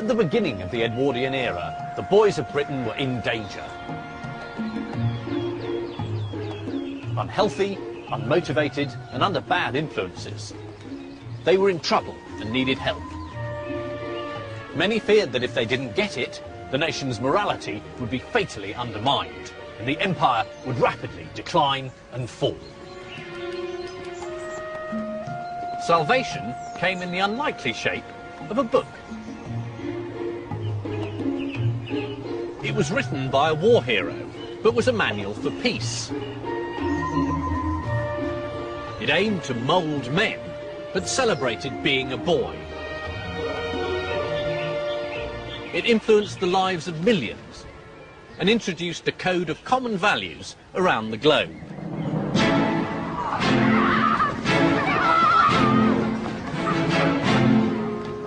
At the beginning of the Edwardian era, the boys of Britain were in danger. Unhealthy, unmotivated, and under bad influences. They were in trouble and needed help. Many feared that if they didn't get it, the nation's morality would be fatally undermined, and the empire would rapidly decline and fall. Salvation came in the unlikely shape of a book. It was written by a war hero, but was a manual for peace. It aimed to mould men, but celebrated being a boy. It influenced the lives of millions and introduced a code of common values around the globe.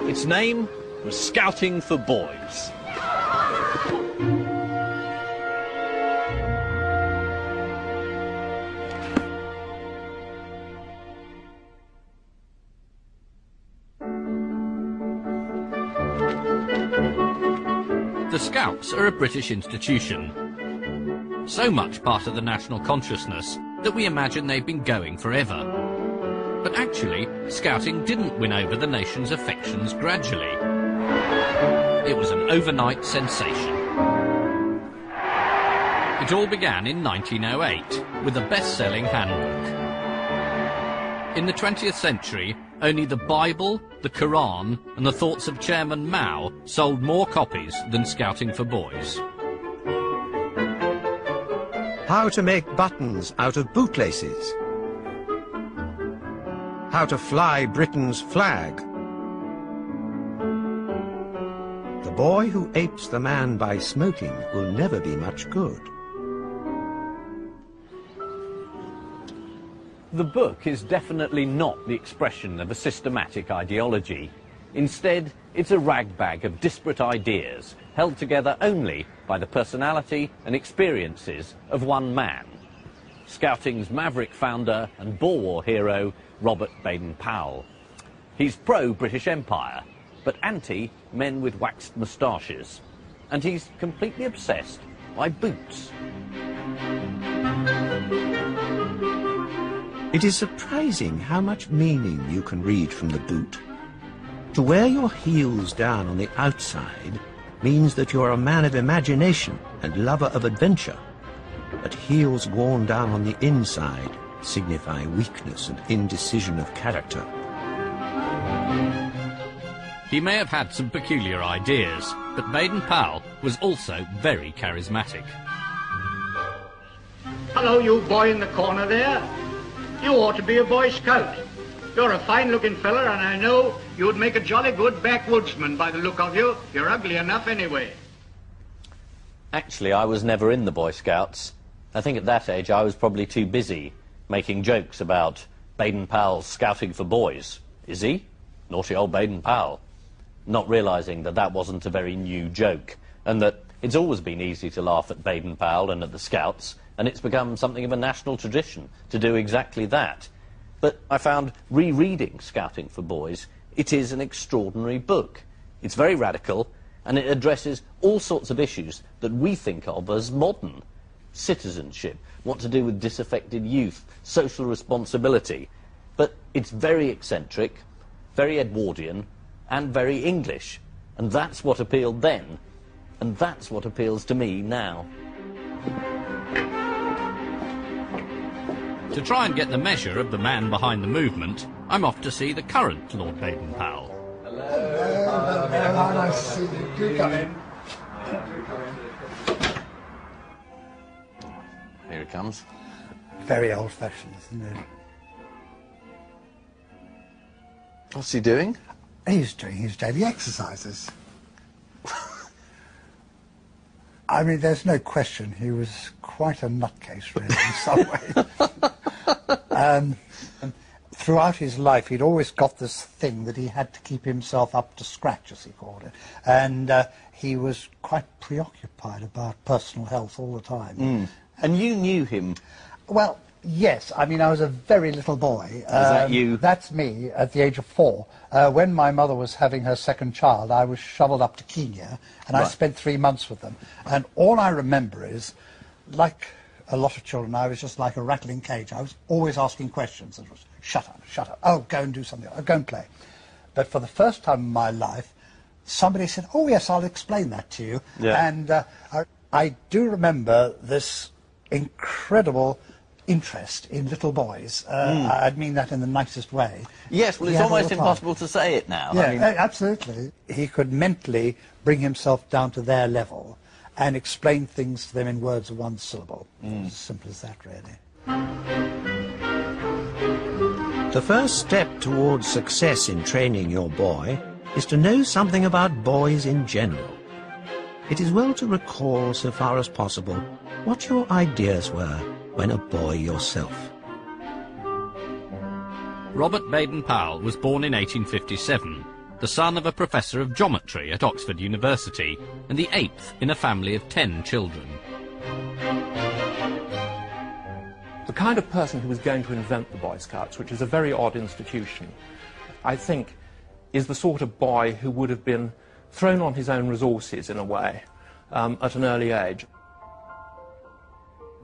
Its name was Scouting for Boys. The Scouts are a British institution, so much part of the national consciousness that we imagine they've been going forever. But actually, Scouting didn't win over the nation's affections gradually. It was an overnight sensation. It all began in 1908 with a best-selling handbook. In the 20th century, only the Bible, the Quran and the thoughts of Chairman Mao sold more copies than Scouting for Boys. How to make buttons out of bootlaces. How to fly Britain's flag. The boy who apes the man by smoking will never be much good. The book is definitely not the expression of a systematic ideology. Instead, it's a ragbag of disparate ideas, held together only by the personality and experiences of one man. Scouting's maverick founder and Boer War hero, Robert Baden-Powell. He's pro-British Empire, but anti-men with waxed moustaches. And he's completely obsessed by boots. It is surprising how much meaning you can read from the boot. To wear your heels down on the outside means that you're a man of imagination and lover of adventure. But heels worn down on the inside signify weakness and indecision of character. He may have had some peculiar ideas, but Baden-Powell was also very charismatic. Hello, you boy in the corner there. You ought to be a Boy Scout. You're a fine-looking fella, and I know you'd make a jolly good backwoodsman by the look of you. You're ugly enough anyway. Actually, I was never in the Boy Scouts. I think at that age I was probably too busy making jokes about Baden-Powell's Scouting for Boys. Is he? Naughty old Baden-Powell. Not realising that that wasn't a very new joke, and that it's always been easy to laugh at Baden-Powell and at the Scouts, and it's become something of a national tradition to do exactly that. But I found rereading Scouting for Boys, it is an extraordinary book. It's very radical, and it addresses all sorts of issues that we think of as modern. Citizenship, what to do with disaffected youth, social responsibility. But it's very eccentric, very Edwardian, and very English. And that's what appealed then, and that's what appeals to me now. To try and get the measure of the man behind the movement, I'm off to see the current Lord Baden-Powell. Hello. Hello. Nice to see you. Do come in. Here it comes. Very old-fashioned, isn't it? What's he doing? He's doing his daily exercises. I mean, there's no question he was quite a nutcase, really, in some ways. And throughout his life, he'd always got this thing that he had to keep himself up to scratch, as he called it. And he was quite preoccupied about personal health all the time. And you knew him? Well, Yes, I mean, I was a very little boy. Is that you? That's me at the age of 4. When my mother was having her second child, I was shoveled up to Kenya, and I spent 3 months with them. And all I remember is, like a lot of children, I was just like a rattling cage. I was always asking questions. It was, shut up, shut up. Oh, go and do something. Oh, go and play. But for the first time in my life, somebody said, oh, yes, I'll explain that to you. Yeah. And I do remember this incredible interest in little boys. I mean that in the nicest way. Yes, well, it's almost impossible to say it now. Yeah, I mean, absolutely. He could mentally bring himself down to their level and explain things to them in words of one syllable. As simple as that, really. The first step towards success in training your boy is to know something about boys in general. It is well to recall, so far as possible, what your ideas were when a boy yourself. Robert Baden-Powell was born in 1857, the son of a professor of geometry at Oxford University, and the 8th in a family of 10 children. The kind of person who was going to invent the Boy Scouts, which is a very odd institution, I think, is the sort of boy who would have been thrown on his own resources, in a way, at an early age.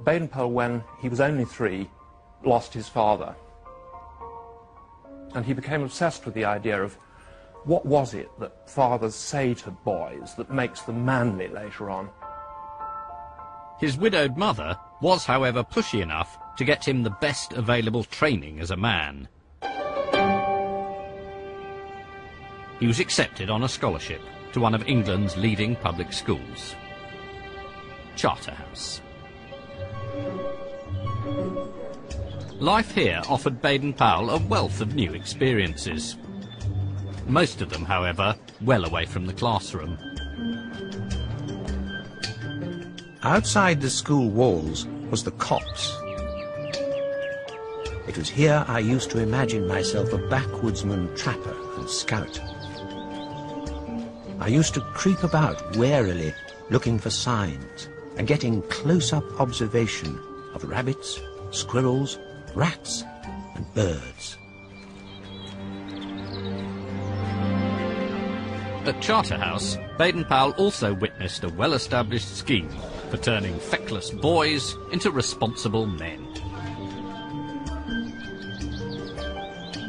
Baden-Powell, when he was only 3, lost his father. And he became obsessed with the idea of what was it that fathers say to boys that makes them manly later on. His widowed mother was, however, pushy enough to get him the best available training as a man. He was accepted on a scholarship to one of England's leading public schools, Charterhouse. Life here offered Baden-Powell a wealth of new experiences. Most of them, however, well away from the classroom. Outside the school walls was the copse. It was here I used to imagine myself a backwoodsman, trapper and scout. I used to creep about warily, looking for signs and getting close-up observation of rabbits, squirrels, rats and birds. At Charterhouse, Baden-Powell also witnessed a well-established scheme for turning feckless boys into responsible men.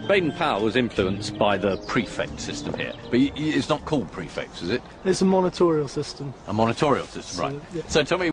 Baden-Powell was influenced by the prefect system here. But it's not called prefects, is it? It's a monitorial system. A monitorial system, right. Yeah. So tell me